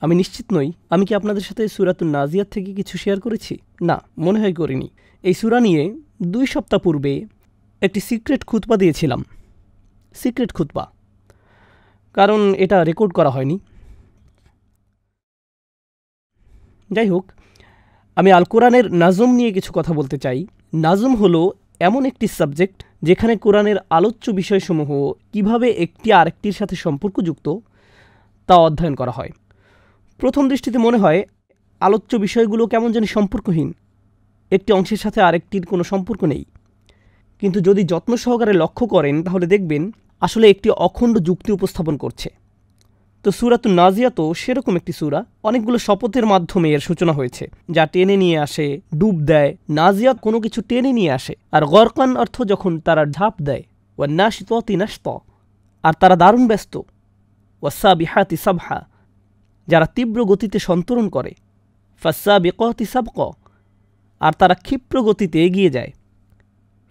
আমি নিশ্চিত নই আমি কি আপনাদের সাথে সূরাতুন নাজিয়াত থেকে কিছু শেয়ার করেছি। না, মনে হয় করিনি। এই সূরা নিয়ে 2 সপ্তাহ পূর্বে একটি সিক্রেট খুতবা দিয়েছিলাম। সিক্রেট খুতবা, কারণ এটা রেকর্ড করা হয়নি। যাই হোক, আমি আল কোরআনের নাজম নিয়ে কিছু কথা বলতে চাই। নাজম হলো এমন একটি সাবজেক্ট যেখানে কোরআনের আলোচ্য বিষয়সমূহ কিভাবে একটি আরেকটির সাথে সম্পর্কযুক্ত তা অধ্যয়ন করা হয়। প্রথম দৃষ্টিতে মনে হয় আলোচ্য বিষয়গুলো কেমন যেন সম্পর্কহীন, একটি অংশের সাথে আরেকটির কোনো সম্পর্ক নেই। কিন্তু যদি যত্ন সহকারে লক্ষ্য করেন তাহলে দেখবেন আসলে একটি অখণ্ড যুক্তি উপস্থাপন করছে। তো সূরাতুন নাজিয়াতও সেরকম একটি সূরা। অনেকগুলো শপথের মাধ্যমে এর সূচনা হয়েছে, যা টেনে নিয়ে আসে, ডুব দেয়। নাজিয়াত কোনো কিছু টেনে নিয়ে আসে, আর গরকান অর্থ যখন তারা ঝাঁপ দেয়। ওয়া নাশিতাতি নাশতা, আর তারা দারুণ ব্যস্ত। ওয়া সাবিহাতি সাবহা, যারা তীব্র গতিতে সন্তরণ করে। ফাসসাবিকাতি সাবকা, আর তারা ক্ষিপ্র গতিতে এগিয়ে যায়।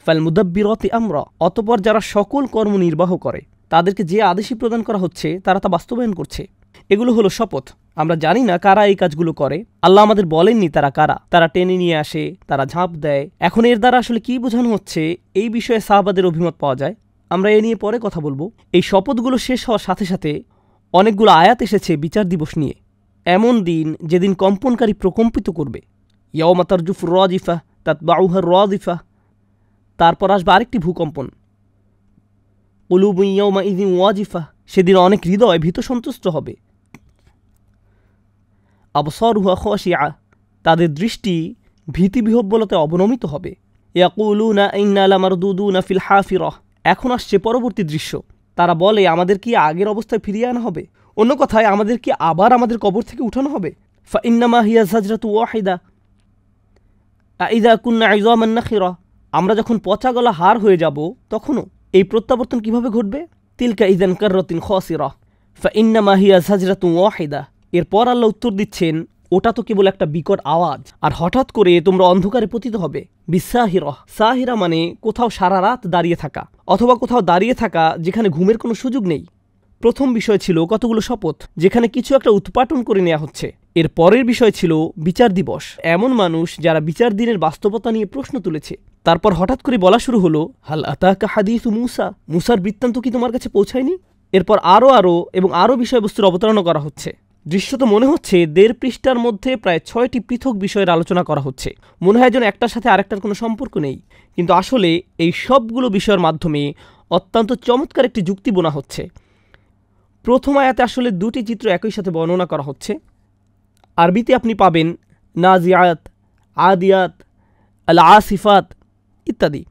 ফাল মুদাব্বিরাতি আমরা, অতঃপর যারা সকল কর্ম নির্বাহ করে, তাদেরকে যে আদেশই প্রদান করা হচ্ছে তারা তা বাস্তবায়ন করছে। এগুলো হলো শপথ। আমরা জানি না কারা এই কাজগুলো করে। আল্লাহ আমাদের বলেননি তারা কারা। তারা টেনে নিয়ে আসে, তারা ঝাঁপ দেয়। এখন এর দ্বারা আসলে কি বোঝানো হচ্ছে এই বিষয়ে সাহাবাদের অভিমত পাওয়া যায়। আমরা এ নিয়ে পরে কথা বলবো। এই শপথগুলো শেষ হওয়ার সাথে সাথে অনেকগুলো আয়াত এসেছে বিচার দিবস নিয়ে। এমন দিন যেদিন কম্পনকারী প্রকম্পিত করবে। ইয়াউমা তারজুফুর রাজিফা তাতবাউহা রাজিফা, তারপর আসবে আরেকটি ভূকম্পন। কুলুবুন ইয়াউমাইযিন ওয়াজিফা, সেদিন অনেক হৃদয় ভীত সন্তুষ্ট হবে। আবসারুহা খাশিআ, তাদের দৃষ্টি ভীতিবিহ্বলতে অবনমিত হবে। ইয়াকুলুনা ইন্না লামারদুদুনা ফিল হাফিরাহ, এখন আসছে পরবর্তী দৃশ্য। তারা বলে আমাদের কি আগের অবস্থায় ফিরিয়ে আনা হবে? অন্য কথায় আমাদের কি আবার আমাদের কবর থেকে উঠানো হবে? ফাইন্নামা হিয়া যাজরাতু ওয়াহিদা আইযা কুন্না ইযামান নাখিরা, আমরা যখন পচা গলা হাড় হয়ে যাব তখনও। এই প্রত্যাবর্তন কিভাবে ঘটবে? তিলকা ইযান কাররাতিন খাসিরা ফাইন্নামা হিয়া যাজরাতু ওয়াহিদা। এরপর আল্লাহ উত্তর দিচ্ছেন, ওটা তো কেবল একটা বিকট আওয়াজ, আর হঠাৎ করে তোমরা অন্ধকারে পতিত হবে। বিসাহিরা, সাহিরা মানে কোথাও সারা রাত দাঁড়িয়ে থাকা, অথবা কোথাও দাঁড়িয়ে থাকা যেখানে ঘুমের কোনো সুযোগ নেই। প্রথম বিষয় ছিল কতগুলো শপথ, যেখানে কিছু একটা উৎপাটন করে নেওয়া হচ্ছে। এর পরের বিষয় ছিল বিচার দিবস, এমন মানুষ যারা বিচার দিনের বাস্তবতা নিয়ে প্রশ্ন তুলেছে। তারপর হঠাৎ করে বলা শুরু হলো, হাল আতাকা হাদিসু মুসা, মুসার বৃত্তান্ত কি তোমার কাছে পৌঁছায়নি? এরপর আরও বিষয়বস্তুর অবতারণা করা হচ্ছে। দৃশ্য তো মনে হচ্ছে 1.5 পৃষ্ঠার মধ্যে প্রায় 6টি পৃথক বিষয়ের আলোচনা করা হচ্ছে। মনে হয় যেন একটার সাথে আরেকটার কোনো সম্পর্ক নেই, কিন্তু আসলে এই সবগুলো বিষয়ের মাধ্যমে অত্যন্ত চমৎকার একটি যুক্তি বোনা হচ্ছে। প্রথম আয়াতে আসলে 2টি চিত্র একই সাথে বর্ণনা করা হচ্ছে। আরবিতে আপনি পাবেন নাজিয়াত, আদিয়াত, আল আসিফাত ইত্যাদি।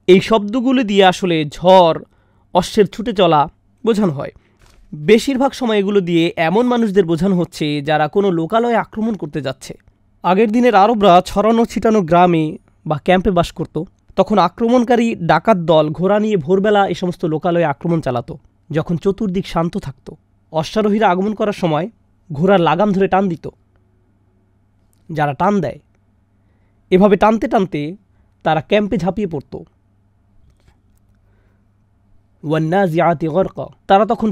এই শব্দগুলি দিয়ে আসলে ঝড়, অশ্বের ছুটে চলা বোঝানো হয়। বেশিরভাগ সময় এগুলো দিয়ে এমন মানুষদের বোঝানো হচ্ছে যারা কোনো লোকালয়ে আক্রমণ করতে যাচ্ছে। আগের দিনের আরবরা ছড়ানো ছিটানো গ্রামে বা ক্যাম্পে বাস করত। তখন আক্রমণকারী ডাকাত দল ঘোড়া নিয়ে ভোরবেলা এ সমস্ত লোকালয়ে আক্রমণ চালাতো, যখন চতুর্দিক শান্ত থাকত। অশ্বারোহীরা আগমন করার সময় ঘোড়ার লাগাম ধরে টান দিত। যারা টান দেয়, এভাবে টানতে টানতে তারা ক্যাম্পে ঝাঁপিয়ে পড়ত। ওয়ান্নাজিআতি গরকা, তারা তখন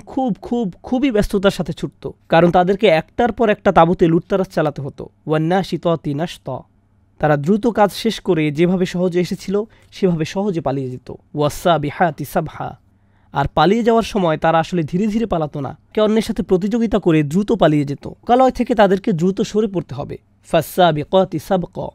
খুবই ব্যস্ততার সাথে ছুটত, কারণ তাদেরকে একটার পর একটা তাঁবুতে লুটতারাজ চালাতে হতো। ওয়ান্নাশিতাতি নাশতা, তারা দ্রুত কাজ শেষ করে যেভাবে সহজে এসেছিল সেভাবে সহজে পালিয়ে যেত। ওয়াসাবিহাতি সাবহা, আর পালিয়ে যাওয়ার সময় তারা আসলে ধীরে ধীরে পালাতো না, কে অন্যের সাথে প্রতিযোগিতা করে দ্রুত পালিয়ে যেত। লোকালয় থেকে তাদেরকে দ্রুত সরে পড়তে হবে। ফাসসাবিকাতি সাবকা,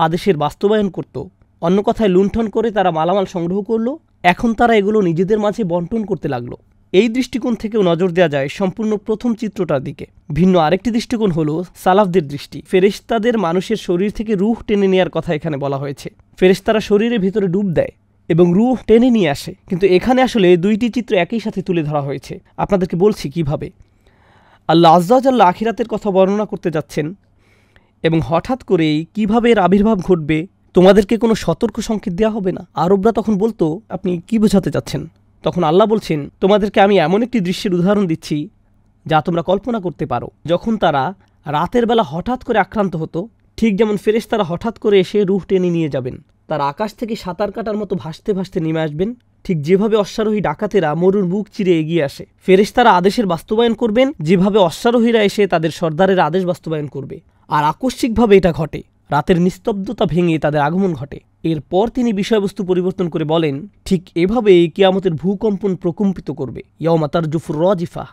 আদেশের বাস্তবায়ন করত। অন্য কথায় লুণ্ঠন করে তারা মালামাল সংগ্রহ করলো, এখন তারা এগুলো নিজেদের মাঝে বন্টন করতে লাগলো। এই দৃষ্টিকোণ থেকেও নজর দেওয়া যায় সম্পূর্ণ প্রথম চিত্রটার দিকে। ভিন্ন আরেকটি দৃষ্টিকোণ হলো সালাফদের দৃষ্টি। ফেরেশতাদের মানুষের শরীর থেকে রূহ টেনে নেওয়ার কথা এখানে বলা হয়েছে। ফেরেশতারা শরীরের ভিতরে ডুব দেয় এবং রূহ টেনে নিয়ে আসে, কিন্তু এখানে আসলে 2টি চিত্র একই সাথে তুলে ধরা হয়েছে। আপনাদেরকে বলছি কিভাবে। আল্লাহ আজ্জা ওয়া জাল্লা আখিরাতের কথা বর্ণনা করতে যাচ্ছেন, এবং হঠাৎ করেই কিভাবে এর আবির্ভাব ঘটবে, তোমাদেরকে কোনো সতর্ক সংকেত দেওয়া হবে না। আরবরা তখন বলতো, আপনি কি বোঝাতে চাচ্ছেন? তখন আল্লাহ বলছেন, তোমাদেরকে আমি এমন একটি দৃশ্যের উদাহরণ দিচ্ছি যা তোমরা কল্পনা করতে পারো। যখন তারা রাতের বেলা হঠাৎ করে আক্রান্ত হতো, ঠিক যেমন ফেরেশতারা হঠাৎ করে এসে রূহ টেনে নিয়ে যাবেন। তারা আকাশ থেকে সাঁতার কাটার মতো ভাসতে ভাসতে নেমে আসবেন ঠিক যেভাবে অশ্বারোহী ডাকাতেরা মরুর বুক চিরে এগিয়ে আসে, ফেরেশতারা আদেশের বাস্তবায়ন করবেন যেভাবে অশ্বারোহীরা এসে তাদের সর্দারের আদেশ বাস্তবায়ন করবে। আর আকস্মিকভাবে এটা ঘটে, রাতের নিস্তব্ধতা ভেঙে তাদের আগমন ঘটে। এরপর তিনি বিষয়বস্তু পরিবর্তন করে বলেন, ঠিক এভাবে কিয়ামতের ভূকম্পন প্রকম্পিত করবে। ইয়াউমা তারজুফুর রাজিফা,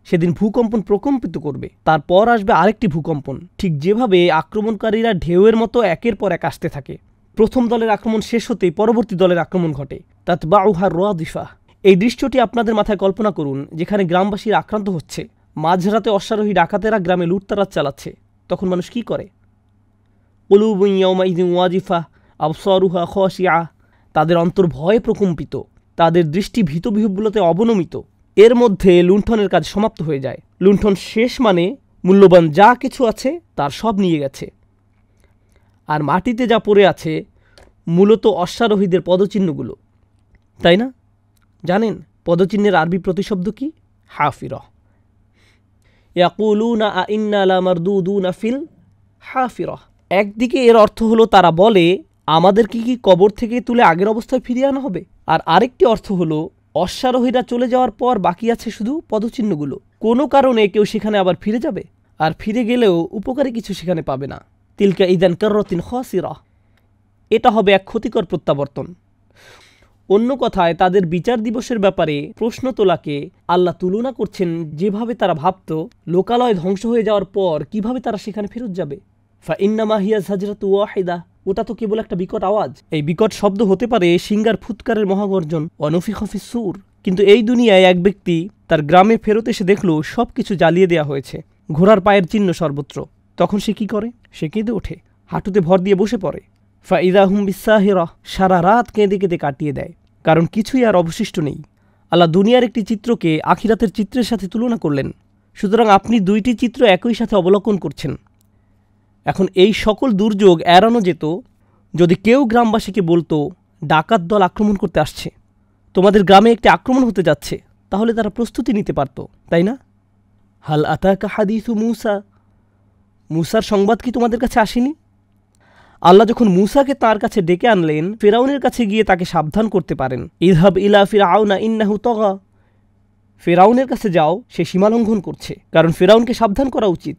সেদিন ভূকম্পন প্রকম্পিত করবে। তারপর আসবে আরেকটি ভূকম্পন, ঠিক যেভাবে আক্রমণকারীরা ঢেউয়ের মতো একের পর এক আসতে থাকে। প্রথম দলের আক্রমণ শেষ হতেই পরবর্তী দলের আক্রমণ ঘটে। তাতবাউহা রাদিফা। এই দৃশ্যটি আপনাদের মাথায় কল্পনা করুন, যেখানে গ্রামবাসীরা আক্রান্ত হচ্ছে, মাঝরাতে অশ্বারোহী ডাকাতেরা গ্রামে লুটতারাজ চালাচ্ছে। তখন মানুষ কি করে? কুলুবুন ইয়াউমাইযিন ওয়াজিফা আবসারুহা খাশিআ। তাদের অন্তর ভয়ে প্রকম্পিত, তাদের দৃষ্টি ভীতবিহ্বলতে অবনমিত। এর মধ্যে লুণ্ঠনের কাজ সমাপ্ত হয়ে যায়। লুণ্ঠন শেষ মানে মূল্যবান যা কিছু আছে তার সব নিয়ে গেছে। আর মাটিতে যা পড়ে আছে মূলত অশ্বারোহীদের পদচিহ্নগুলো, তাই না? জানেন পদচিহ্নের আরবি প্রতিশব্দ কি? হাফিরা। ইয়াকুলুনা আইন্না লামারদুদুনা ফিল হাফিরা। একদিকে এর অর্থ হলো তারা বলে আমাদেরকে কি কবর থেকে তুলে আগের অবস্থায় ফিরিয়ে আনা হবে। আর আরেকটি অর্থ হলো অশ্বারোহীরা চলে যাওয়ার পর বাকি আছে শুধু পদচিহ্নগুলো। কোনো কারণে কেউ সেখানে আবার ফিরে যাবে, আর ফিরে গেলেও উপকারী কিছু সেখানে পাবে না। তিলকা ইদান কাররাতিন খাসিরা। এটা হবে এক ক্ষতিকর প্রত্যাবর্তন। অন্য কথায় তাদের বিচার দিবসের ব্যাপারে প্রশ্ন তোলাকে আল্লাহ তুলনা করছেন যেভাবে তারা ভাবত লোকালয় ধ্বংস হয়ে যাওয়ার পর কিভাবে তারা সেখানে ফেরত যাবে। ফাইন্নামা হিয়া জাজরাতু ওয়াহিদা। ওটা তো কেবল একটা বিকট আওয়াজ। এই বিকট শব্দ হতে পারে সিঙ্গার ফুৎকারের মহাগর্জন, অনফিখা ফিস সূর। কিন্তু এই দুনিয়ায় এক ব্যক্তি তার গ্রামে ফেরত এসে দেখল সব কিছু জ্বালিয়ে দেওয়া হয়েছে, ঘোড়ার পায়ের চিহ্ন সর্বত্র। তখন সে কি করে? সে কেঁদে ওঠে, হাঁটুতে ভর দিয়ে বসে পড়ে। ফাইদা হুম বিসাহিরা। সারা রাত কেঁদে কেঁদে কাটিয়ে দেয়, কারণ কিছুই আর অবশিষ্ট নেই। আল্লাহ দুনিয়ার একটি চিত্রকে আখিরাতের চিত্রের সাথে তুলনা করলেন। সুতরাং আপনি দুইটি চিত্র একই সাথে অবলোকন করছেন। এখন এই সকল দুর্যোগ এড়ানো যেত যদি কেউ গ্রামবাসীকে বলতো ডাকাত দল আক্রমণ করতে আসছে, তোমাদের গ্রামে একটি আক্রমণ হতে যাচ্ছে, তাহলে তারা প্রস্তুতি নিতে পারত, তাই না? হাল আতাকা হাদিসু মূসা। মূসার সংবাদ কি তোমাদের কাছে আসেনি? আল্লাহ যখন মূসাকে তার কাছে ডেকে আনলেন, ফিরাউনের কাছে গিয়ে তাকে সাবধান করতে পারেন। ইযহাব ইলা ফিরআউনা ইন্নাহু তাগা। ফিরাউনের কাছে যাও, সে সীমালঙ্ঘন করছে। কারণ ফিরাউনকে সাবধান করা উচিত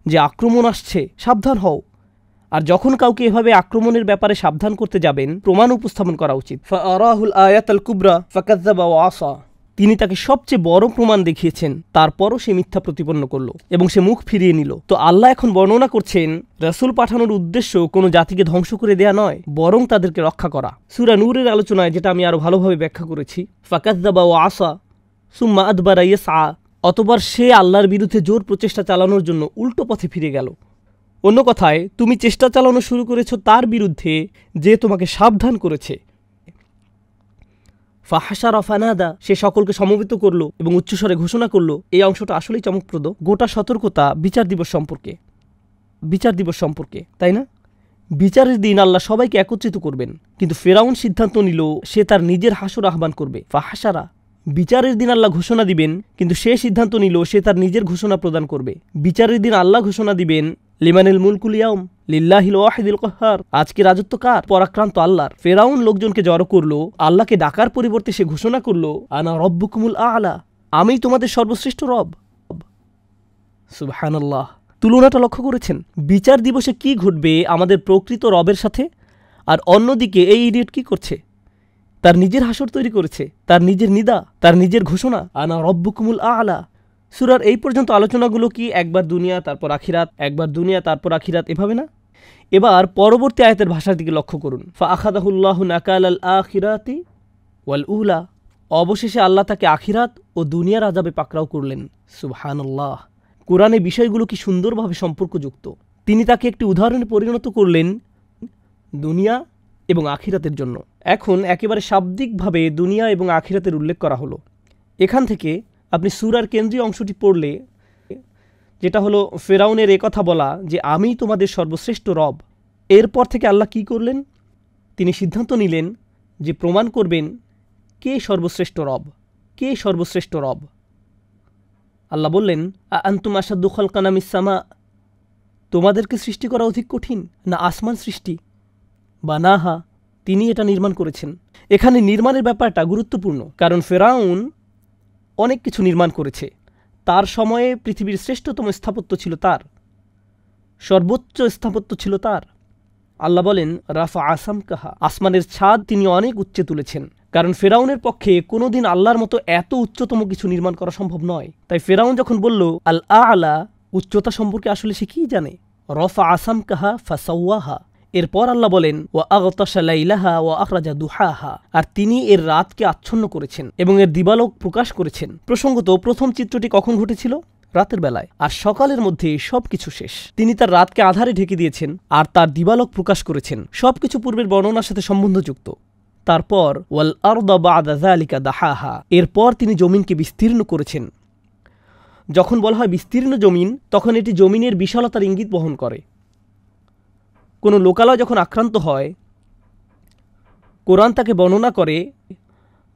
যে আক্রমণ আসছে, সাবধান হও। আর যখন কাউকে এভাবে আক্রমণের ব্যাপারে সাবধান করতে যাবেন, প্রমাণ উপস্থাপন করা উচিত। ফাআরাহুল আয়াতাল কুবরা ফাকাযযাবা ওয়া আসা। তিনি তাকে সবচেয়ে বড় প্রমাণ দেখিয়েছেন, তারপরও সে মিথ্যা প্রতিপন্ন করল এবং সে মুখ ফিরিয়ে নিল। তো আল্লাহ এখন বর্ণনা করছেন রাসূল পাঠানোর উদ্দেশ্য কোনো জাতিকে ধ্বংস করে দেয়া নয়, বরং তাদেরকে রক্ষা করা। সূরা নূরের আলোচনায় যেটা আমি আরো ভালোভাবে ব্যাখ্যা করেছি, ফাকাযযাবা ওয়া আসা সুম্মা আদবারা ইয়াসআ। অতঃপর সে আল্লাহর বিরুদ্ধে জোর প্রচেষ্টা চালানোর জন্য উল্টো পথে ফিরে গেল। অন্য কথায় তুমি চেষ্টা চালানো শুরু করেছো তার বিরুদ্ধে যে তোমাকে সাবধান করেছে। ফাহাশারা ফানাদা। সে সকলকে সমবেত করলো এবং উচ্চস্বরে ঘোষণা করলো। এই অংশটা আসলেই চমকপ্রদ। গোটা সতর্কতা বিচার দিবস সম্পর্কে, তাই না? বিচারের দিন আল্লাহ সবাইকে একত্রিত করবেন, কিন্তু ফেরাউন সিদ্ধান্ত নিল সে তার নিজের হাসর আহ্বান করবে। ফাহাশারা। বিচারের দিন আল্লাহ ঘোষণা দিবেন, কিন্তু সে সিদ্ধান্ত নিল সে তার নিজের ঘোষণা প্রদান করবে। বিচারের দিন আল্লাহ ঘোষণা দিবেন, লিমানিল মুলকুল ইয়াউম লিল্লাহিল ওয়াহিদিল কাহ্হার। আজকে রাজত্ব কার? পরাক্রান্ত আল্লাহর। ফেরাউন লোকজনকে জড়ো করলো, আল্লাহকে ডাকার পরিবর্তে সে ঘোষণা করলো, আনা রব্বুকুমুল আ'লা। আমিই তোমাদের সর্বশ্রেষ্ঠ রব। সুবহানাল্লাহ। তুলনাটা লক্ষ্য করেছেন? বিচার দিবসে কি ঘটবে আমাদের প্রকৃত রবের সাথে, আর অন্যদিকে এই ইডিয়েট কি করছে? তার নিজের হাসর তৈরি করেছে, তার নিজের নিদা, তার নিজের ঘোষণা, আনা রব্বুকুমুল আ'লা। সূরার এই পর্যন্ত আলোচনাগুলো কি একবার দুনিয়া তারপর আখিরাত, একবার দুনিয়া তারপর আখিরাত, এভাবে না? এবার পরবর্তী আয়াতের ভাষার দিকে লক্ষ্য করুন। ফাআখাযাহুল্লাহু নাকালাল আখিরাতি ওয়াল উলা। অবশেষে আল্লাহ তাকে আখিরাত ও দুনিয়ার আযাবে পাকড়াও করলেন। সুবহানাল্লাহ। কোরআনে বিষয়গুলো কি সুন্দরভাবে সম্পর্কযুক্ত। তিনি তাকে একটি উদাহরণে পরিণত করলেন দুনিয়া এবং আখিরাতের জন্য। এখন একেবারে শাব্দিকভাবে দুনিয়া এবং আখিরাতের উল্লেখ করা হলো। এখান থেকে আপনি সূরার কেন্দ্রীয় অংশটি পড়লে, যেটা হলো ফেরাউনের একথা বলা যে আমি তোমাদের সর্বশ্রেষ্ঠ রব, এরপর থেকে আল্লাহ কি করলেন? তিনি সিদ্ধান্ত নিলেন যে প্রমাণ করবেন কে সর্বশ্রেষ্ঠ রব, কে সর্বশ্রেষ্ঠ রব। আল্লাহ বললেন, আনতুম আশাদ্দু খালকান মিস সামা। তোমাদেরকে সৃষ্টি করা অধিক কঠিন না আসমান সৃষ্টি? বানাহা। তিনি এটা নির্মাণ করেছেন। এখানে নির্মাণের ব্যাপারটা গুরুত্বপূর্ণ, কারণ ফেরাউন অনেক কিছু নির্মাণ করেছে। তার সময়ে পৃথিবীর শ্রেষ্ঠতম স্থাপত্য ছিল তার, সর্বোচ্চ স্থাপত্য ছিল তার। আল্লাহ বলেন রাফা আসাম কাহা, আসমানের ছাদ তিনি অনেক উচ্চে তুলেছেন। কারণ ফেরাউনের পক্ষে কোনোদিন আল্লাহর মতো এত উচ্চতম কিছু নির্মাণ করা সম্ভব নয়। তাই ফেরাউন যখন বলল আল আলা, উচ্চতা সম্পর্কে আসলে সে কি জানে? রফা আসাম কাহা ফাসাওয়াহা। এরপর আল্লাহ বলেন ওয়া আগতাশা লাইলাহা ওয়া আখরাজা দুহাহা, আর তিনি এর রাতকে আচ্ছন্ন করেছেন এবং এর দিবালোক প্রকাশ করেছেন। প্রসঙ্গত প্রথম চিত্রটি কখন ঘটেছিল? রাতের বেলায়। আর সকালের মধ্যে সবকিছু শেষ। তিনি তার রাতকে আধারে ঢেকে দিয়েছেন আর তার দিবালোক প্রকাশ করেছেন। সবকিছু পূর্বের বর্ণনার সাথে সম্বন্ধযুক্ত। তারপর ওয়াল আরদা বা'দা যালিকা দাহাহা, এরপর তিনি জমিনকে বিস্তীর্ণ করেছেন। যখন বলা হয় বিস্তীর্ণ জমিন, তখন এটি জমিনের বিশালতার ইঙ্গিত বহন করে। কোনো লোকালয় যখন আক্রান্ত হয়, কোরআন তাকে বর্ণনা করে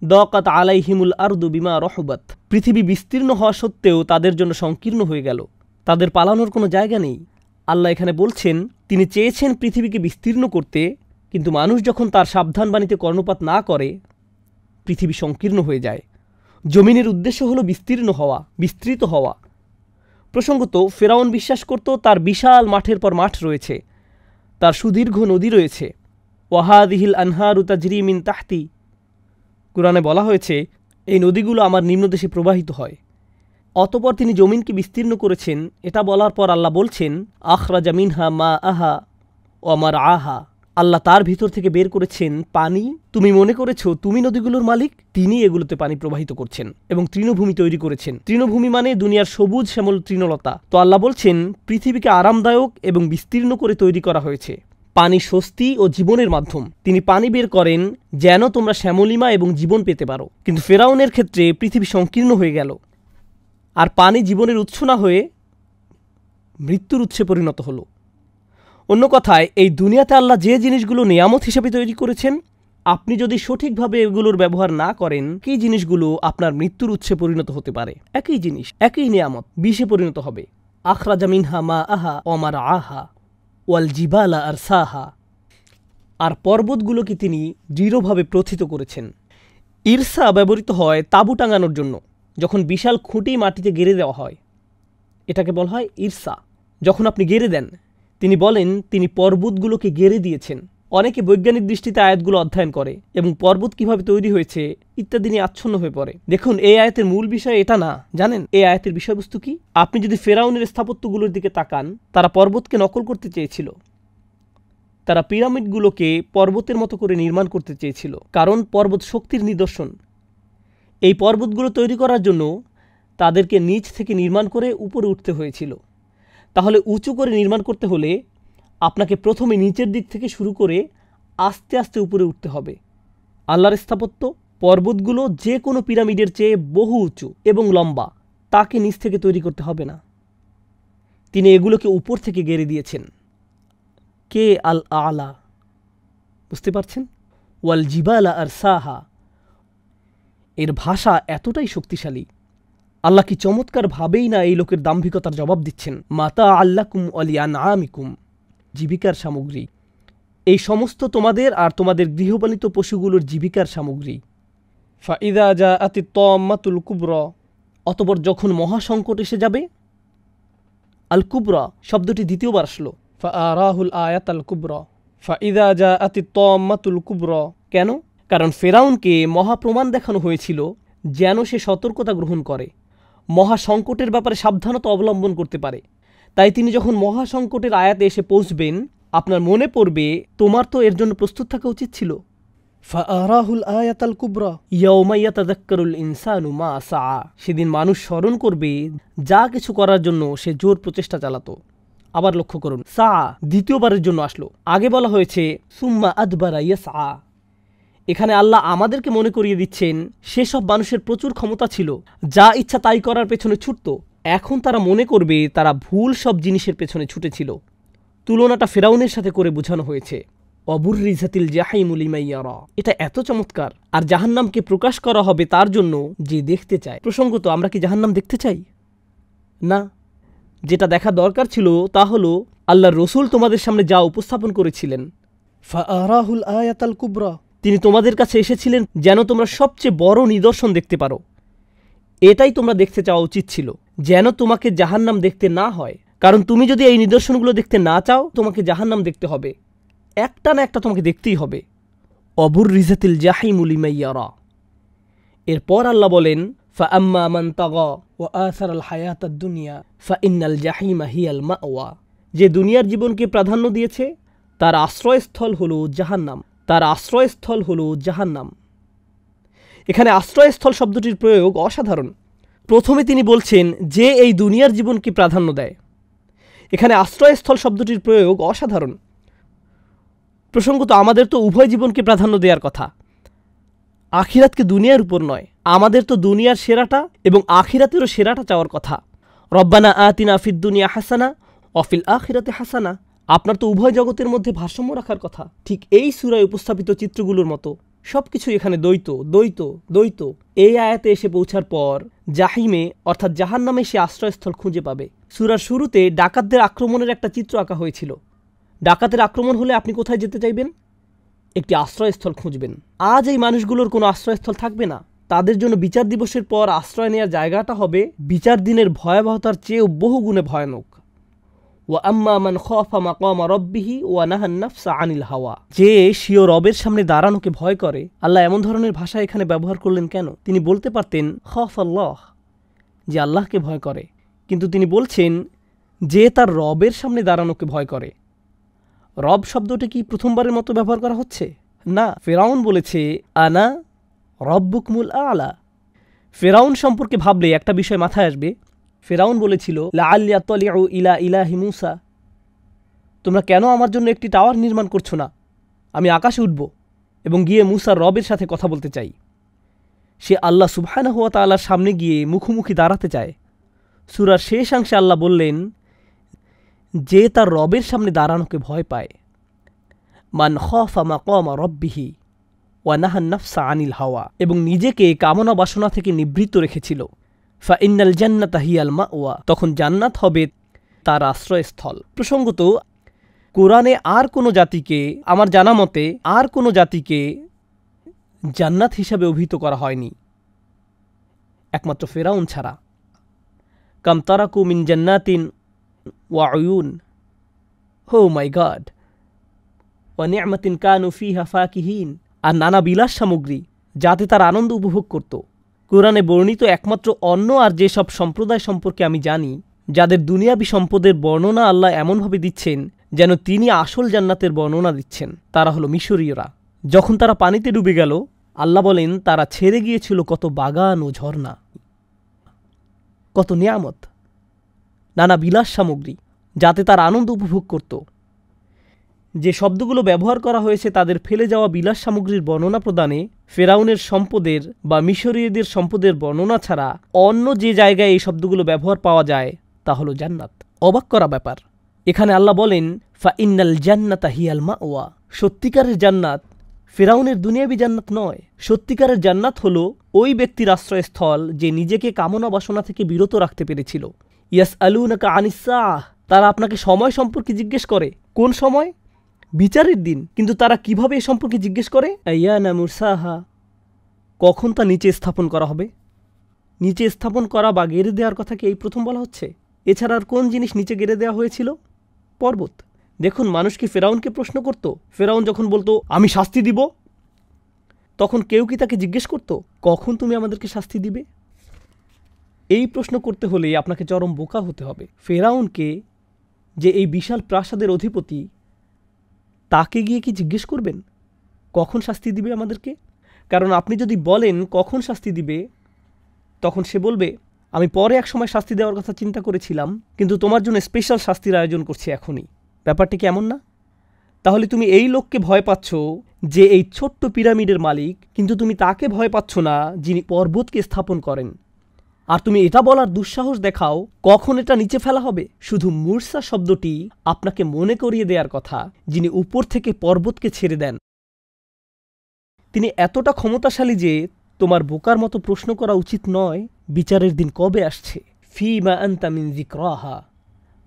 দাকাত আলাইহিমুল আরদু বিমা রহবাত, পৃথিবী বিস্তীর্ণ হওয়া সত্ত্বেও তাদের জন্য সংকীর্ণ হয়ে গেল, তাদের পালানোর কোনো জায়গা নেই। আল্লাহ এখানে বলছেন তিনি চেয়েছেন পৃথিবীকে বিস্তীর্ণ করতে, কিন্তু মানুষ যখন তার সাবধানবাণীতে কর্ণপাত না করে, পৃথিবী সংকীর্ণ হয়ে যায়। জমিনের উদ্দেশ্য হলো বিস্তীর্ণ হওয়া, বিস্তৃত হওয়া। প্রসঙ্গত ফেরাউন বিশ্বাস করত তার বিশাল মাঠের পর মাঠ রয়েছে, তার সুদীর্ঘ নদী রয়েছে। ওয়াহাদিহিল আনহারু তাজরি মিন তাহতি, কুরআনে বলা হয়েছে এই নদীগুলো আমার নিম্নদেশে প্রবাহিত হয়। অতপর তিনি জমিনকে বিস্তীর্ণ করেছেন। এটা বলার পর আল্লাহ বলছেন আখরাজা মিনহা মা আহা ও আমার আহা, আল্লাহ তার ভিতর থেকে বের করেছেন পানি। তুমি মনে করেছো তুমি নদীগুলোর মালিক? তিনি এগুলোতে পানি প্রবাহিত করছেন এবং তৃণভূমি তৈরি করেছেন। তৃণভূমি মানে দুনিয়ার সবুজ শ্যামল তৃণলতা। তো আল্লাহ বলছেন পৃথিবীকে আরামদায়ক এবং বিস্তীর্ণ করে তৈরি করা হয়েছে। পানি স্বস্তি ও জীবনের মাধ্যম। তিনি পানি বের করেন যেন তোমরা শ্যামলিমা এবং জীবন পেতে পারো। কিন্তু ফেরাউনের ক্ষেত্রে পৃথিবী সংকীর্ণ হয়ে গেল, আর পানি জীবনের উৎস না হয়ে মৃত্যুর উৎসে পরিণত হলো। অন্য কথায় এই দুনিয়াতে আল্লাহ যে জিনিসগুলো নিয়ামত হিসেবে তৈরি করেছেন, আপনি যদি সঠিকভাবে এগুলোর ব্যবহার না করেন, কি জিনিসগুলো আপনার মৃত্যুর উৎসে পরিণত হতে পারে। একই জিনিস, একই নিয়ামত বিষে পরিণত হবে। আখরাজা মিনহা মা আহা ওমার আহা ওয়াল জিবালা আর সাহা, আর পর্বতগুলোকে তিনি দৃঢ়ভাবে প্রথিত করেছেন। ইরসা ব্যবহৃত হয় তাঁবু টাঙানোর জন্য, যখন বিশাল খুঁটি মাটিতে গেড়ে দেওয়া হয়, এটাকে বলা হয় ইরসা। যখন আপনি গেড়ে দেন, তিনি বলেন তিনি পর্বতগুলোকে গেড়ে দিয়েছেন। অনেকে বৈজ্ঞানিক দৃষ্টিতে আয়াতগুলো অধ্যয়ন করে এবং পর্বত কিভাবে তৈরি হয়েছে ইত্যাদি নিয়ে আচ্ছন্ন হয়ে পড়ে। দেখুন, এই আয়াতের মূল বিষয় এটা না, জানেন এই আয়াতের বিষয়বস্তু কি? আপনি যদি ফেরাউনের স্থাপত্যগুলোর দিকে তাকান, তারা পর্বতকে নকল করতে চেয়েছিল। তারা পিরামিডগুলোকে পর্বতের মতো করে নির্মাণ করতে চেয়েছিল, কারণ পর্বত শক্তির নিদর্শন। এই পর্বতগুলো তৈরি করার জন্য তাদেরকে নিচ থেকে নির্মাণ করে উপরে উঠতে হয়েছিল। তাহলে উঁচু করে নির্মাণ করতে হলে আপনাকে প্রথমে নিচের দিক থেকে শুরু করে আস্তে আস্তে উপরে উঠতে হবে। আল্লাহর স্থাপত্য, পর্বতগুলো যে কোনো পিরামিডের চেয়ে বহু উঁচু এবং লম্বা, তাকে নিচ থেকে তৈরি করতে হবে না। তিনি এগুলোকে উপর থেকে গেড়ে দিয়েছেন। কে আল আলা, বুঝতে পারছেন? ওয়াল জিবালা আর সাহা, এর ভাষা এতটাই শক্তিশালী। আল্লাহ কি চমৎকার ভাবেই না এই লোকের দাম্ভিকতার জবাব দিচ্ছেন। মাতা আল্লাকুম ওয়ালিয়ান আমিকুম, জীবিকার সামগ্রী। এই সমস্ত তোমাদের আর তোমাদের গৃহপালিত পশুগুলোর জীবিকার সামগ্রী। ফাইদা জাআতি তাম্মাতুল কুবরা, অতঃপর যখন মহাসংকট এসে যাবে। আল কুবরা শব্দটি দ্বিতীয়বার আসলো। ফাআরাহুল আয়াত আল কুবরা, ফাইদা জাআতি তাম্মাতুল কুবরা। কেন? কারণ ফেরাউনকে মহাপ্রমাণ দেখানো হয়েছিল যেন সে সতর্কতা গ্রহণ করে, মহাসংকটের ব্যাপারে সাবধানতা অবলম্বন করতে পারে। তাই তিনি যখন মহাসংকটের আয়াতে এসে পৌঁছবেন, আপনার মনে পড়বে তোমার তো এর জন্য প্রস্তুত থাকা উচিত ছিল। ফাআরাহুল আয়াত আল কুবরা ইয়াউমা ইয়াতাযাক্কারুল ইনসানু মা সাআ, সেদিন মানুষ স্মরণ করবে যা কিছু করার জন্য সে জোর প্রচেষ্টা চালাতো। আবার লক্ষ্য করুন, সাআ দ্বিতীয়বারের জন্য আসলো। আগে বলা হয়েছে সুম্মা আদবারা ইয়াসআ। এখানে আল্লাহ আমাদেরকে মনে করিয়ে দিচ্ছেন সেসব মানুষের প্রচুর ক্ষমতা ছিল, যা ইচ্ছা তাই করার পেছনে ছুটত। এখন তারা মনে করবে তারা ভুল সব জিনিসের পেছনে ছুটেছিল। তুলনাটা ফেরাউনের সাথে করে বোঝানো হয়েছে। অবুররিজাতিল জাহিমু লিমান ইয়ারা, এটা এত চমৎকার। আর জাহান্নামকে প্রকাশ করা হবে তার জন্য যে দেখতে চায়। প্রসঙ্গত, আমরা কি জাহান্নাম দেখতে চাই? না। যেটা দেখা দরকার ছিল তা হলো আল্লাহর রসুল তোমাদের সামনে যা উপস্থাপন করেছিলেন। ফাআরাহুল আয়াতাল কুবরা, তিনি তোমাদের কাছে এসেছিলেন যেন তোমরা সবচেয়ে বড় নিদর্শন দেখতে পারো। এটাই তোমরা দেখতে চাওয়া উচিত ছিল, যেন তোমাকে জাহান্নাম দেখতে না হয়। কারণ তুমি যদি এই নিদর্শনগুলো দেখতে না চাও, তোমাকে জাহান্নাম দেখতে হবে, একটা না একটা তোমাকে দেখতেই হবে। অবুর রিজাতিল জাহিমুল লিমাইয়ারা। এরপর আল্লাহ বলেন, ফাআম্মা মান তাগা ওয়া আসারাল হায়াতাদ দুনিয়া ফাইন্নাল জাহিমা হিয়াল মাওয়া। যে দুনিয়ার জীবনকে প্রাধান্য দিয়েছে তার আশ্রয়স্থল হলো জাহান্নাম, তার আশ্রয়স্থল হলো জাহান্নাম। এখানে আশ্রয়স্থল শব্দটির প্রয়োগ অসাধারণ। প্রথমে তিনি বলছেন যে এই দুনিয়ার জীবনকে প্রাধান্য দেয়। এখানে আশ্রয়স্থল শব্দটির প্রয়োগ অসাধারণ। প্রসঙ্গত আমাদের তো উভয় জীবনকে প্রাধান্য দেওয়ার কথা, আখিরাতকে দুনিয়ার উপর নয়। আমাদের তো দুনিয়ার সেরাটা এবং আখিরাতেরও সেরাটা চাওয়ার কথা। রব্বানা আতিনা ফিদ দুনিয়া হাসানা অফিল আখিরাতে হাসানা। আপনার তো উভয় জগতের মধ্যে ভারসাম্য রাখার কথা। ঠিক এই সূরায় উপস্থাপিত চিত্রগুলোর মতো সবকিছু এখানে দ্বৈত দ্বৈত দ্বৈত। এই আয়াতে এসে পৌঁছার পর জাহিমে অর্থাৎ জাহান্নামে সে আশ্রয়স্থল খুঁজে পাবে। সূরার শুরুতে ডাকাতদের আক্রমণের একটা চিত্র আঁকা হয়েছিল। ডাকাতের আক্রমণ হলে আপনি কোথায় যেতে চাইবেন? একটি আশ্রয়স্থল খুঁজবেন। আজ এই মানুষগুলোর কোনো আশ্রয়স্থল থাকবে না। তাদের জন্য বিচার দিবসের পর আশ্রয় নেওয়ার জায়গাটা হবে বিচার দিনের ভয়াবহতার চেয়েও বহুগুণে ভয়ানক। ওয়া আম্মা মান খাফা মাকামা রাব্বিহি ওয়া নাহান নাফসা আনিল হাওয়া। যে স্বীয় রবের সামনে দাঁড়ানোকে ভয় করে। আল্লাহ এমন ধরনের ভাষা এখানে ব্যবহার করলেন কেন? তিনি বলতে পারতেন খাফ আল্লাহ, যে আল্লাহকে ভয় করে, কিন্তু তিনি বলছেন যে তার রবের সামনে দাঁড়ানোকে ভয় করে। রব শব্দটি কি প্রথমবারের মতো ব্যবহার করা হচ্ছে? না। ফেরাউন বলেছে আনা রব্বুকুমুল আলা। ফেরাউন সম্পর্কে ভাবলে একটা বিষয় মাথায় আসবে। ফেরাউন বলেছিল লাআল্লি আত্তালিউ ইলা ইলাহি মূসা, তোমরা কেন আমার জন্য একটি টাওয়ার নির্মাণ করছো না? আমি আকাশে উঠব এবং গিয়ে মূসার রবের সাথে কথা বলতে চাই। সে আল্লাহ সুবহানাহু ওয়া তাআলার সামনে গিয়ে মুখোমুখি দাঁড়াতে চায়। সূরার শেষাংশে আল্লাহ বললেন যে তার রবের সামনে দাঁড়ানোকে ভয় পায়। মান খাফা মাকামা রাব্বিহি ওয়া নাহান নাফসা আনিল হাওয়া, এবং নিজেকে কামনা বাসনা থেকে নিবৃত্ত রেখেছিল। ফাইন্নাল জান্নাতা হিয়াল মাওয়া, তখন জান্নাত হবে তার আশ্রয়স্থল। প্রসঙ্গত কোরআনে আর কোনো জাতিকে, আমার জানা মতে আর কোনো জাতিকে জান্নাত হিসাবে অভিহিত করা হয়নি একমাত্র ফেরাউন ছাড়া। কাম তারাকু মিন জান্নাতিন ওয়া উয়ুন, হো মাই গড, ওয়া নি'মাতিন কানু ফিহা ফাকিহিন, আর নানা বিলাস সামগ্রী যাতে তার আনন্দ উপভোগ করত। কোরআনে বর্ণিত একমাত্র অন্য আর যেসব সম্প্রদায় সম্পর্কে আমি জানি যাদের দুনিয়াবি সম্পদের বর্ণনা আল্লাহ এমনভাবে দিচ্ছেন যেন তিনি আসল জান্নাতের বর্ণনা দিচ্ছেন, তারা হলো মিশরীয়রা। যখন তারা পানিতে ডুবে গেল, আল্লাহ বলেন তারা ছেড়ে গিয়েছিল কত বাগান ও ঝর্ণা, কত নিয়ামত, নানা বিলাস সামগ্রী যাতে তার আনন্দ উপভোগ করত। যে শব্দগুলো ব্যবহার করা হয়েছে তাদের ফেলে যাওয়া বিলাস সামগ্রীর বর্ণনা প্রদানে ফেরাউনের সম্পদের বা মিশরীয়দের সম্পদের বর্ণনা ছাড়া অন্য যে জায়গায় এই শব্দগুলো ব্যবহার পাওয়া যায় তা হলো জান্নাত। অবাক করা ব্যাপার, এখানে আল্লাহ বলেন ফাইন্নাল জান্নাতা হিয়াল মাওয়া। সত্যিকারের জান্নাত ফেরাউনের দুনিয়াবি জান্নাত নয়। সত্যিকারের জান্নাত হলো ওই ব্যক্তির আশ্রয়স্থল যে নিজেকে কামনা বাসনা থেকে বিরত রাখতে পেরেছিল। ইয়াসআলুনাকা আনিস-সাআহ, তারা আপনাকে সময় সম্পর্কে জিজ্ঞেস করে। কোন সময়? বিচারের দিন। কিন্তু তারা কিভাবে এ সম্পর্কে জিজ্ঞেস করে? আইয়ানা মুরসাহা, কখন তা নিচে স্থাপন করা হবে? নিচে স্থাপন করা বা গেড়ে দেওয়ার কথা কি এই প্রথম বলা হচ্ছে? এছাড়া আর কোন জিনিস নিচে গেড়ে দেওয়া হয়েছিল? পর্বত। দেখুন, মানুষ কি ফেরাউনকে প্রশ্ন করত? ফেরাউন যখন বলতো আমি শাস্তি দিব, তখন কেউ কি তাকে জিজ্ঞেস করত কখন তুমি আমাদেরকে শাস্তি দিবে? এই প্রশ্ন করতে হলে আপনাকে চরম বোকা হতে হবে। ফেরাউনকে, যে এই বিশাল প্রাসাদের অধিপতি, তাকে গিয়ে কি জিজ্ঞেস করবেন কখন শাস্তি দিবে আমাদেরকে? কারণ আপনি যদি বলেন কখন শাস্তি দিবে, তখন সে বলবে আমি পরে এক সময় শাস্তি দেওয়ার কথা চিন্তা করেছিলাম, কিন্তু তোমার জন্য স্পেশাল শাস্তির আয়োজন করছি এখনই। ব্যাপারটি কি এমন না? তাহলে তুমি এই লোককে ভয় পাচ্ছ যে এই ছোট্ট পিরামিডের মালিক, কিন্তু তুমি তাকে ভয় পাচ্ছ না যিনি পর্বতকে স্থাপন করেন। আর তুমি এটা বলার দুঃসাহস দেখাও কখন এটা নিচে ফেলা হবে। শুধু মুরসা শব্দটি আপনাকে মনে করিয়ে দেওয়ার কথা যিনি উপর থেকে পর্বতকে ছেড়ে দেন। তিনি এতটা ক্ষমতাশালী যে তোমার বোকার মতো প্রশ্ন করা উচিত নয় বিচারের দিন কবে আসছে, ফিমা আনতা মিন যিকরাহা,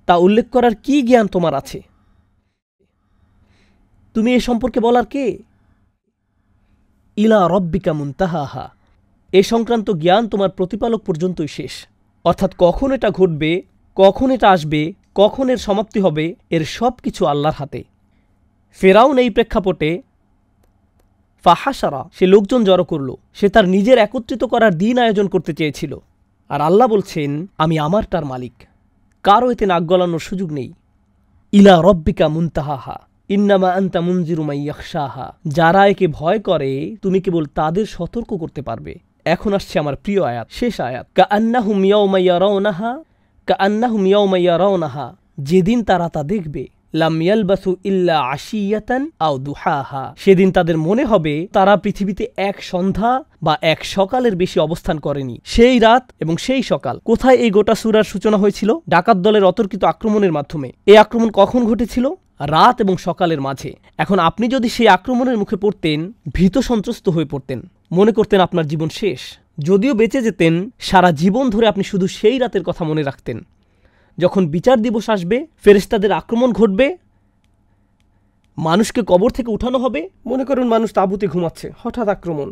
তা উল্লেখ করার কি জ্ঞান তোমার আছে? তুমি এ সম্পর্কে বলার কে? ইলা রব্বিকা মুনতাহাহা, এ সংক্রান্ত জ্ঞান তোমার প্রতিপালক পর্যন্তই শেষ। অর্থাৎ কখন এটা ঘটবে, কখন এটা আসবে, কখন এর সমাপ্তি হবে, এর সব কিছু আল্লাহর হাতে। ফেরাউন এই প্রেক্ষাপটে ফাহাসারা, সে লোকজন জড়ো করল, সে তার নিজের একত্রিত করার দিন আয়োজন করতে চেয়েছিল। আর আল্লাহ বলছেন, আমি আমারটার মালিক, কারও এতে নাক গলানোর সুযোগ নেই। ইলা রব্বিকা মুনতাহাহা ইন্নামা আনতা মুনজিরু মান ইয়াখশাহা, যারা একে ভয় করে তুমি কেবল তাদের সতর্ক করতে পারবে। এখন আসছে আমার প্রিয় আয়াত, শেষ আয়াত। কাআন্নাহুম ইয়াওমা ইয়ারাউনাহা, কাআন্নাহুম ইয়াওমা ইয়ারাউনাহা, যেদিন তারা তা দেখবে, লাম ইয়ালবাসু ইল্লা আশিয়াতান আও দুহাহা, সেদিন তাদের মনে হবে তারা পৃথিবীতে এক সন্ধ্যা বা এক সকালের বেশি অবস্থান করেনি। সেই রাত এবং সেই সকাল। কোথায় এই গোটা সূরার সূচনা হয়েছিল? ডাকাত দলের অতর্কিত আক্রমণের মাধ্যমে। এই আক্রমণ কখন ঘটেছিল? রাত এবং সকালের মাঝে। এখন আপনি যদি সেই আক্রমণের মুখে পড়তেন, ভীত সন্ত্রস্ত হয়ে পড়তেন, মনে করতেন আপনার জীবন শেষ। যদিও বেঁচে যেতেন, সারা জীবন ধরে আপনি শুধু সেই রাতের কথা মনে রাখতেন যখন বিচার দিবস আসবে, ফেরেশতাদের আক্রমণ ঘটবে, মানুষকে কবর থেকে উঠানো হবে। মনে করুন মানুষ তাঁবুতে ঘুমাচ্ছে, হঠাৎ আক্রমণ,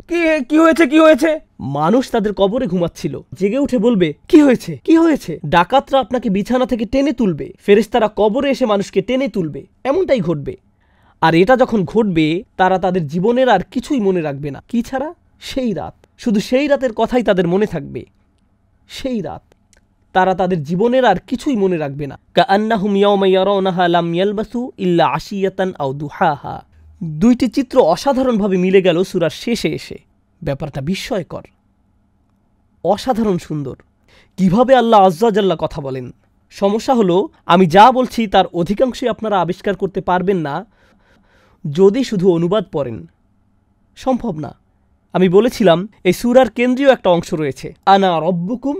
কি হয়েছে কি হয়েছে? মানুষ তাদের কবরে ঘুমাচ্ছিল, জেগে উঠে বলবে কি হয়েছে কি হয়েছে। ডাকাতরা আপনাকে বিছানা থেকে টেনে তুলবে, ফেরেশতারা কবরে এসে মানুষকে টেনে তুলবে। এমনটাই ঘটবে। আর এটা যখন ঘটবে, তারা তাদের জীবনের আর কিছুই মনে রাখবে না। কি ছাড়া? সেই রাত। শুধু সেই রাতের কথাই তাদের মনে থাকবে। সেই রাত। তারা তাদের জীবনের আর কিছুই মনে রাখবে না। কাআন্নাহুম ইয়াওমা ইয়ারাউনাহা লাম ইয়ালবাসু ইল্লা আশিয়াতান আও দুহাহা। দুইটি চিত্র অসাধারণভাবে মিলে গেল সূরার শেষে এসে। ব্যাপারটা বিস্ময়কর, অসাধারণ সুন্দর। কিভাবে আল্লাহ আজ্জা জাল্লা কথা বলেন। সমস্যা হলো, আমি যা বলছি তার অধিকাংশই আপনারা আবিষ্কার করতে পারবেন না যদি শুধু অনুবাদ পড়েন। সম্ভব না। আমি বলেছিলাম এই সূরার কেন্দ্রীয় একটা অংশ রয়েছে, আনা রব্বুকুম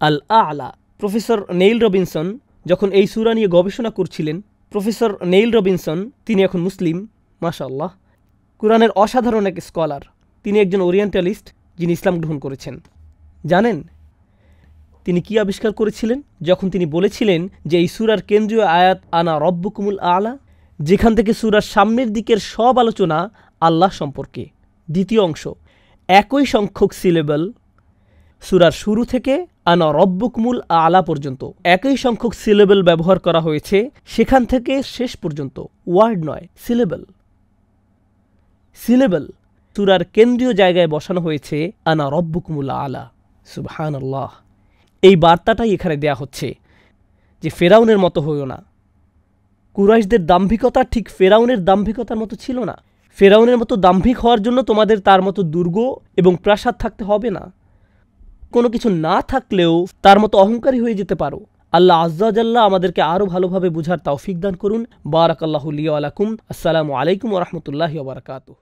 আল আ'লা। প্রফেসর নেইল রবিনসন যখন এই সূরা নিয়ে গবেষণা করছিলেন, প্রফেসর নেইল রবিনসন, তিনি এখন মুসলিম, মাশাআল্লাহ, কুরআনের অসাধারণ এক স্কলার। তিনি একজন ওরিয়েন্টালিস্ট যিনি ইসলাম গ্রহণ করেছেন। জানেন তিনি কি আবিষ্কার করেছিলেন যখন তিনি বলেছিলেন যে এই সূরার কেন্দ্রীয় আয়াত আনা রব্বুকুমুল আ'লা, যেখান থেকে সূরার সামনের দিকের সব আলোচনা আল্লাহ সম্পর্কে। দ্বিতীয় অংশ, একই সংখ্যক সিলেবল, সূরার শুরু থেকে আনা রব্বুকুমুল আ'লা পর্যন্ত একই সংখ্যক সিলেবল ব্যবহার করা হয়েছে, সেখান থেকে শেষ পর্যন্ত। ওয়ার্ড নয়, সিলেবল। সিলেবল সূরার কেন্দ্রীয় জায়গায় বসানো হয়েছে আনা রব্বুকুমুল আ'লা। সুবহানাল্লাহ। এই বার্তাটাই এখানে দেয়া হচ্ছে যে ফেরাউনের মতো হইও না। কুরাইশদের দাম্ভিকতা ঠিক ফেরাউনের দাম্ভিকতার মতো ছিল না। ফেরাউনের মতো দাম্ভিক হওয়ার জন্য তোমাদের তার মতো দুর্গ এবং প্রাসাদ থাকতে হবে না। কোনো কিছু না থাকলেও তার মতো অহংকারী হয়ে যেতে পারো। আল্লাহ আজ্জা জাল্লা আমাদেরকে আরও ভালোভাবে বুঝার তৌফিক দান করুন। বারাকাল্লাহু লি ওয়া লাকুম। আসসালামু আলাইকুম ওয়া রাহমাতুল্লাহি ওয়া বারাকাতুহু।